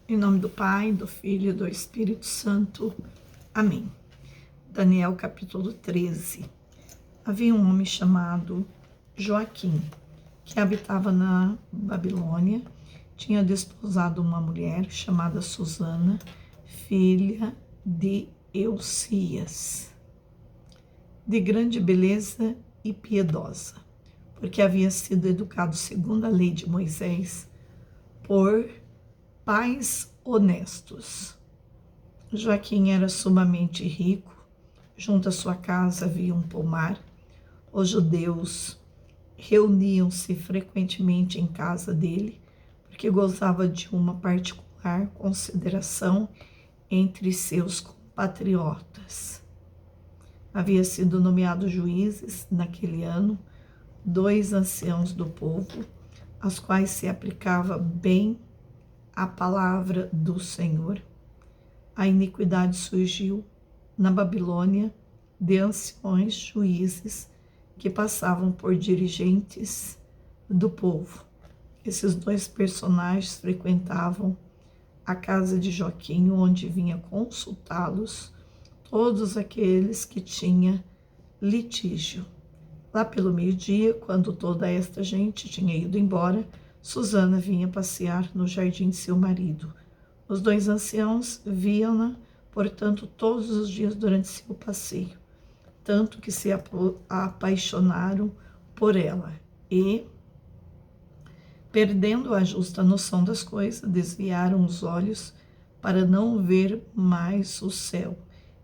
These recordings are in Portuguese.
Em nome do Pai, do Filho e do Espírito Santo. Amém. Daniel capítulo 13. Havia um homem chamado Joaquim, que habitava na Babilônia, tinha desposado uma mulher chamada Susana, filha de Eucias, de grande beleza e piedosa, porque havia sido educado segundo a lei de Moisés por pais honestos. Joaquim era sumamente rico. Junto à sua casa havia um pomar. Os judeus reuniam-se frequentemente em casa dele, porque gozava de uma particular consideração entre seus compatriotas. Havia sido nomeado juízes naquele ano 2 anciãos do povo, aos quais se aplicava bem a palavra do Senhor. A iniquidade surgiu na Babilônia de anciões juízes que passavam por dirigentes do povo. Esses dois personagens frequentavam a casa de Joaquim, onde vinha consultá-los todos aqueles que tinham litígio. Lá pelo meio-dia, quando toda esta gente tinha ido embora, Susana vinha passear no jardim de seu marido. Os dois anciãos viam-na, portanto, todos os dias durante seu passeio, tanto que se apaixonaram por ela e, perdendo a justa noção das coisas, desviaram os olhos para não ver mais o céu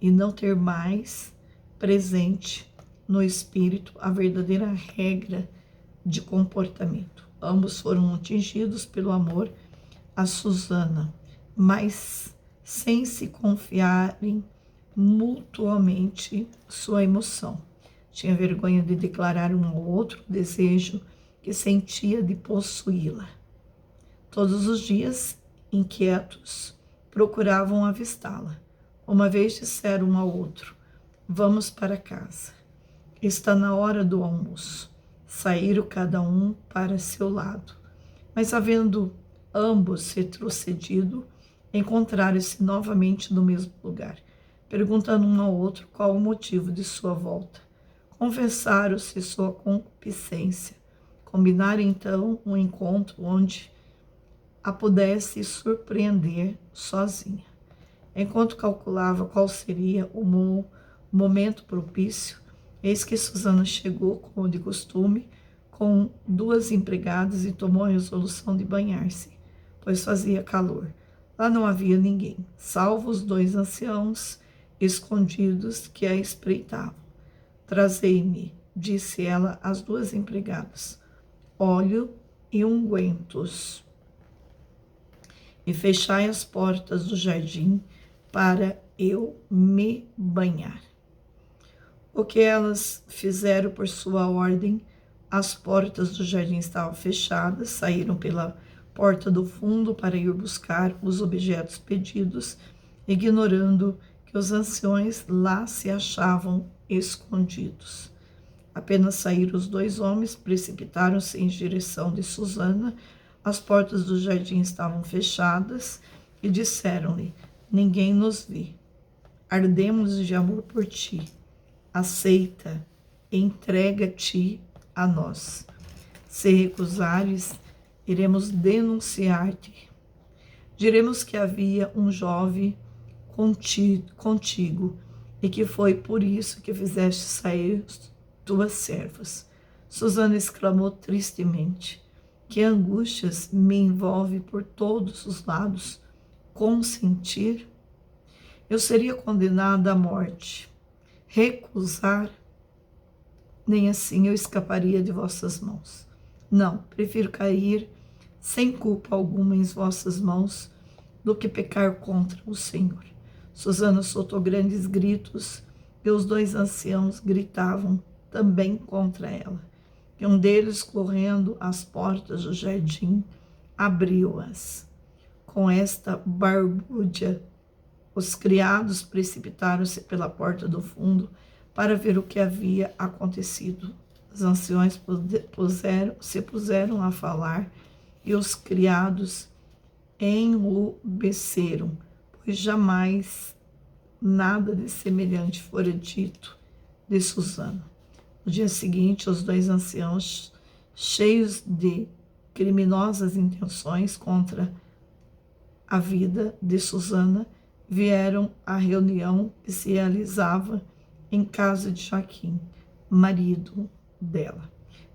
e não ter mais presente no espírito a verdadeira regra de comportamento. Ambos foram atingidos pelo amor a Susana, mas sem se confiarem mutuamente sua emoção. Tinha vergonha de declarar um ao outro o desejo que sentia de possuí-la. Todos os dias, inquietos, procuravam avistá-la. Uma vez disseram um ao outro: "Vamos para casa. Está na hora do almoço." Saíram cada um para seu lado. Mas, havendo ambos retrocedido, encontraram-se novamente no mesmo lugar, perguntando um ao outro qual o motivo de sua volta. Confessaram-se sua concupiscência. Combinaram então um encontro onde a pudesse surpreender sozinha. Enquanto calculava qual seria o momento propício, eis que Susana chegou, como de costume, com 2 empregadas e tomou a resolução de banhar-se, pois fazia calor. Lá não havia ninguém, salvo os 2 anciãos escondidos que a espreitavam. "Trazei-me", disse ela às 2 empregadas, "óleo e ungüentos, e fechai as portas do jardim para eu me banhar." O que elas fizeram por sua ordem, as portas do jardim estavam fechadas, saíram pela porta do fundo para ir buscar os objetos pedidos, ignorando que os anciões lá se achavam escondidos. Apenas saíram os 2 homens, precipitaram-se em direção de Susana. As portas do jardim estavam fechadas e disseram-lhe: "Ninguém nos vê. Ardemos de amor por ti. Aceita, entrega-te a nós. Se recusares, iremos denunciar-te. Diremos que havia um jovem contigo e que foi por isso que fizeste sair tuas servas." Susana exclamou tristemente: "Que angústias me envolve por todos os lados. Consentir? Eu seria condenada à morte. Recusar? Nem assim eu escaparia de vossas mãos. Não, prefiro cair sem culpa alguma em vossas mãos do que pecar contra o Senhor." Susana soltou grandes gritos e os 2 anciãos gritavam também contra ela. E um deles, correndo às portas do jardim, abriu-as. Com esta barbúrdia, os criados precipitaram-se pela porta do fundo para ver o que havia acontecido. Os anciões se puseram a falar e os criados enrubesceram, pois jamais nada de semelhante fora dito de Susana. No dia seguinte, os dois anciãos, cheios de criminosas intenções contra a vida de Susana, vieram à reunião que se realizava em casa de Joaquim, marido dela.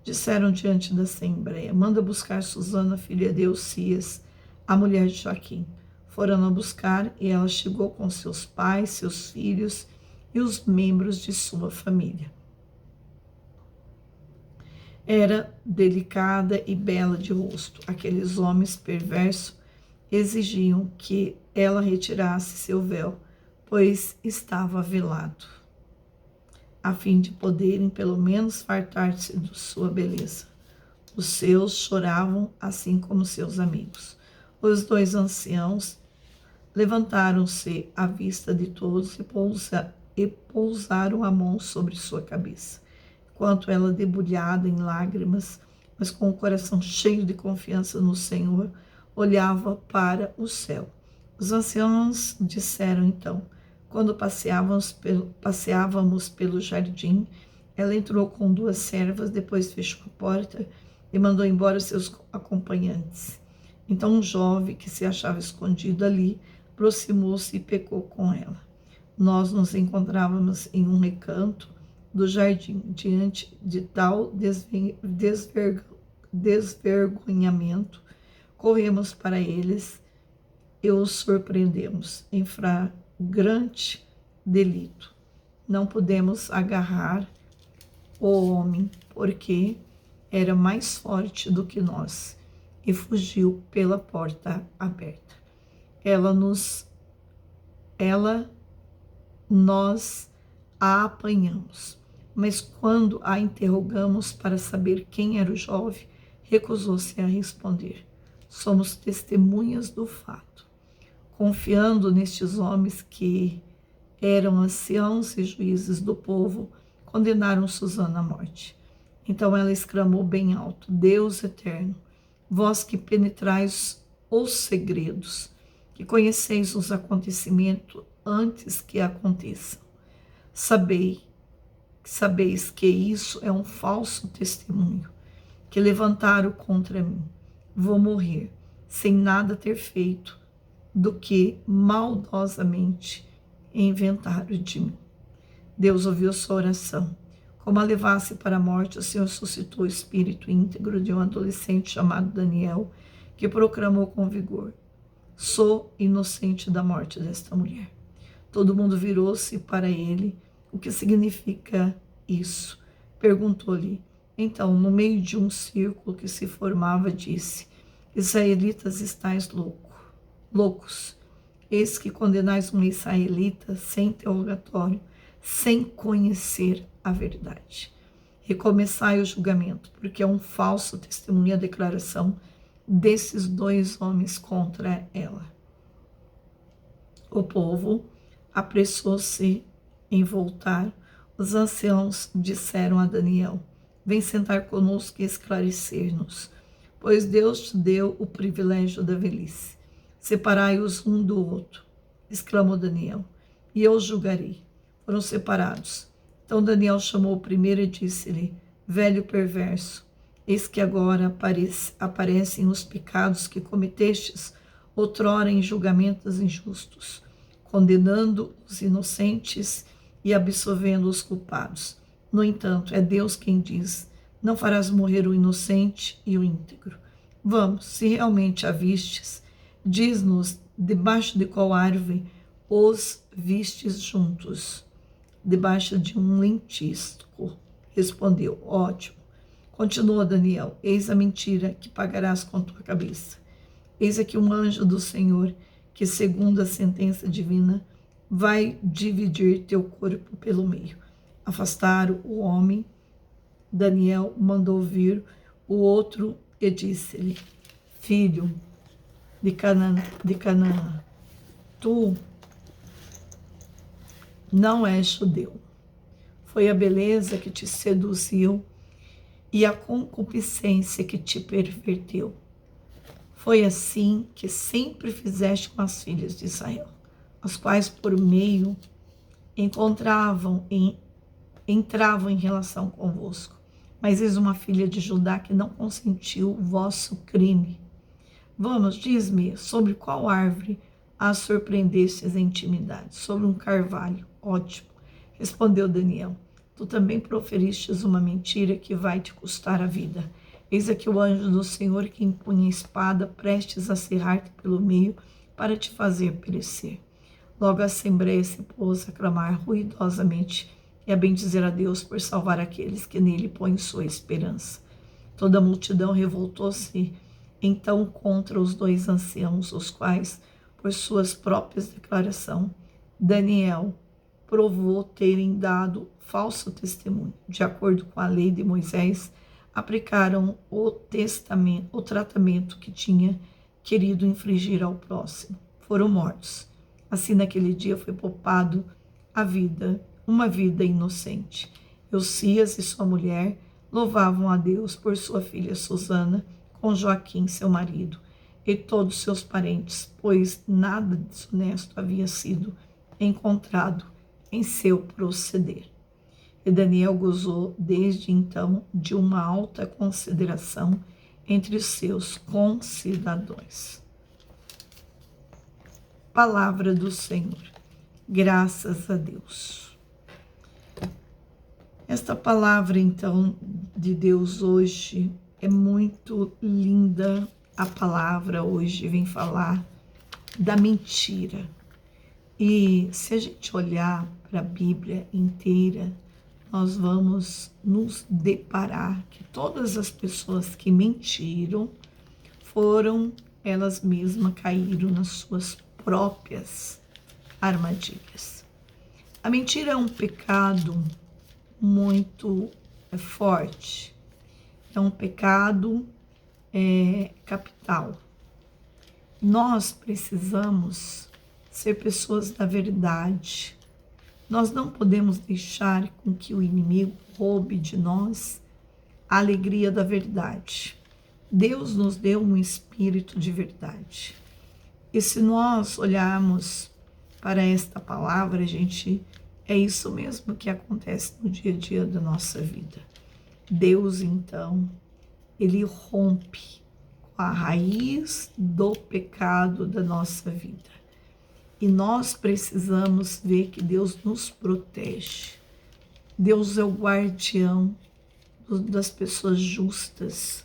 Disseram diante da assembleia: manda buscar Susana, filha de Elcias, a mulher de Joaquim. Foram-na buscar e ela chegou com seus pais, seus filhos e os membros de sua família. Era delicada e bela de rosto. Aqueles homens perversos exigiam que ela retirasse seu véu, pois estava velado, a fim de poderem pelo menos fartar-se de sua beleza. Os seus choravam, assim como seus amigos. Os dois anciãos levantaram-se à vista de todos e pousaram a mão sobre sua cabeça, enquanto ela, debulhada em lágrimas, mas com o coração cheio de confiança no Senhor, olhava para o céu. Os anciãos disseram então: quando passeávamos pelo jardim, ela entrou com 2 servas, depois fechou a porta e mandou embora seus acompanhantes. Então um jovem que se achava escondido ali aproximou-se e pecou com ela. Nós nos encontrávamos em um recanto do jardim. Diante de tal desvergonhamento, corremos para eles e os surpreendemos em flagrante delito. Não pudemos agarrar o homem, porque era mais forte do que nós, e fugiu pela porta aberta. Nós a apanhamos, mas quando a interrogamos para saber quem era o jovem, recusou-se a responder. Somos testemunhas do fato. Confiando nestes homens que eram anciãos e juízes do povo, condenaram Susana à morte. Então ela exclamou bem alto: Deus eterno, vós que penetrais os segredos, que conheceis os acontecimentos antes que aconteçam, sabeis que isso é um falso testemunho, que levantaram contra mim. Vou morrer sem nada ter feito do que maldosamente inventaram de mim. Deus ouviu sua oração. Como a levasse para a morte, o Senhor suscitou o espírito íntegro de um adolescente chamado Daniel, que proclamou com vigor: sou inocente da morte desta mulher. Todo mundo virou-se para ele. O que significa isso? Perguntou-lhe. Então, no meio de um círculo que se formava, disse: Israelitas, estáis loucos. Eis que condenais um israelita sem interrogatório, sem conhecer a verdade. Recomeçai o julgamento, porque é um falso testemunho a declaração desses 2 homens contra ela. O povo apressou-se em voltar. Os anciãos disseram a Daniel: vem sentar conosco e esclarecer-nos, pois Deus te deu o privilégio da velhice. Separai-os um do outro, exclamou Daniel, e eu os julgarei. Foram separados. Então Daniel chamou o primeiro e disse-lhe: velho perverso, eis que agora aparecem os pecados que cometestes outrora em julgamentos injustos, condenando os inocentes e absolvendo os culpados. No entanto, é Deus quem diz: não farás morrer o inocente e o íntegro. Vamos, se realmente a vistes, diz-nos debaixo de qual árvore os vistes juntos. Debaixo de um lentisco, respondeu. Ótimo. Continuou Daniel: eis a mentira que pagarás com tua cabeça. Eis aqui um anjo do Senhor, que segundo a sentença divina, vai dividir teu corpo pelo meio. Afastaram o homem. Daniel mandou vir o outro e disse-lhe: filho de Canaã, tu não és judeu. Foi a beleza que te seduziu e a concupiscência que te perverteu. Foi assim que sempre fizeste com as filhas de Israel, as quais por meio entravam em relação convosco. Mas eis uma filha de Judá que não consentiu o vosso crime. Vamos, diz-me, sobre qual árvore a surpreendestes em intimidade? Sobre um carvalho. Ótimo. Respondeu Daniel. Tu também proferistes uma mentira que vai te custar a vida. Eis aqui o anjo do Senhor que empunha a espada, prestes a serrar-te pelo meio para te fazer perecer. Logo a assembleia se pôs a clamar ruidosamente e a bendizer a Deus por salvar aqueles que nele põem sua esperança. Toda a multidão revoltou-se então contra os dois anciãos, os quais, por suas próprias declarações, Daniel provou terem dado falso testemunho. De acordo com a lei de Moisés, aplicaram o tratamento que tinha querido infligir ao próximo. Foram mortos. Assim, naquele dia foi poupado uma vida inocente. Eucias e sua mulher louvavam a Deus por sua filha Susana, com Joaquim, seu marido, e todos seus parentes, pois nada desonesto havia sido encontrado em seu proceder. E Daniel gozou desde então de uma alta consideração entre seus concidadãos. Palavra do Senhor. Graças a Deus. Esta palavra, então, de Deus hoje é muito linda. A palavra hoje vem falar da mentira. E se a gente olhar para a Bíblia inteira, nós vamos nos deparar que todas as pessoas que mentiram foram elas mesmas caíram nas suas próprias armadilhas. A mentira é um pecado muito forte, é um pecado capital. Nós precisamos ser pessoas da verdade. Nós não podemos deixar com que o inimigo roube de nós a alegria da verdade. Deus nos deu um espírito de verdade. E se nós olharmos para esta palavra, é isso mesmo que acontece no dia a dia da nossa vida. Deus, então, ele rompe com a raiz do pecado da nossa vida. E nós precisamos ver que Deus nos protege. Deus é o guardião das pessoas justas.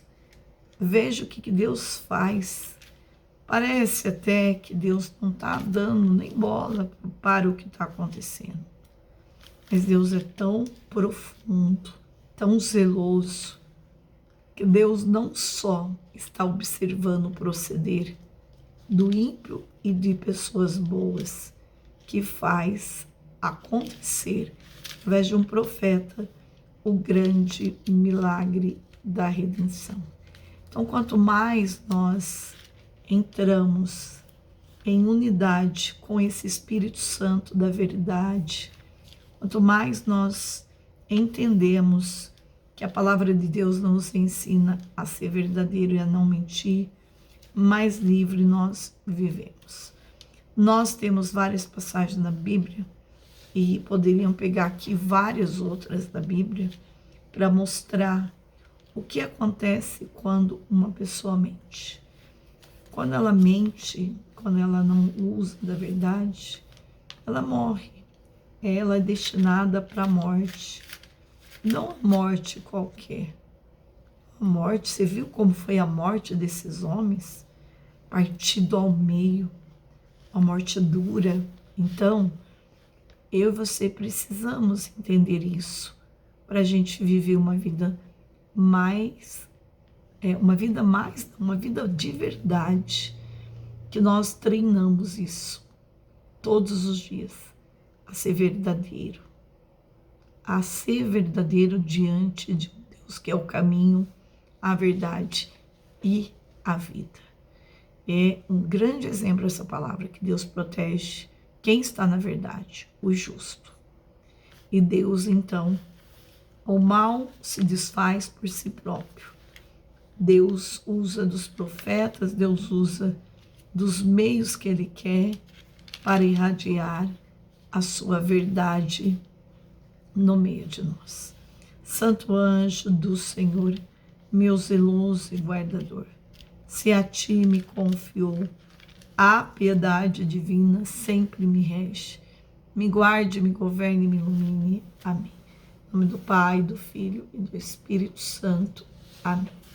Veja o que Deus faz. Parece até que Deus não está dando nem bola para o que está acontecendo. Mas Deus é tão profundo, tão zeloso, que Deus não só está observando o proceder do ímpio e de pessoas boas, que faz acontecer, através de um profeta, o grande milagre da redenção. Então, quanto mais nós entramos em unidade com esse Espírito Santo da verdade, quanto mais nós entendemos que a palavra de Deus nos ensina a ser verdadeiro e a não mentir, mais livre nós vivemos. Nós temos várias passagens na Bíblia e poderiam pegar aqui várias outras da Bíblia para mostrar o que acontece quando uma pessoa mente. Quando ela mente, quando ela não usa da verdade, ela morre. Ela é destinada para a morte. Não a morte qualquer. A morte, você viu como foi a morte desses homens? Partido ao meio. Uma morte dura. Então, eu e você precisamos entender isso para a gente viver uma vida uma vida de verdade, que nós treinamos isso todos os dias, a ser verdadeiro diante de Deus, que é o caminho, a verdade e a vida. É um grande exemplo essa palavra, que Deus protege quem está na verdade, o justo. E Deus, então, o mal se desfaz por si próprio. Deus usa dos profetas, Deus usa dos meios que Ele quer para irradiar a sua verdade no meio de nós. Santo anjo do Senhor, meu zeloso e guardador, se a ti me confiou, a piedade divina sempre me rege. Me guarde, me governe, me ilumine. Amém. Em nome do Pai, do Filho e do Espírito Santo. Amém.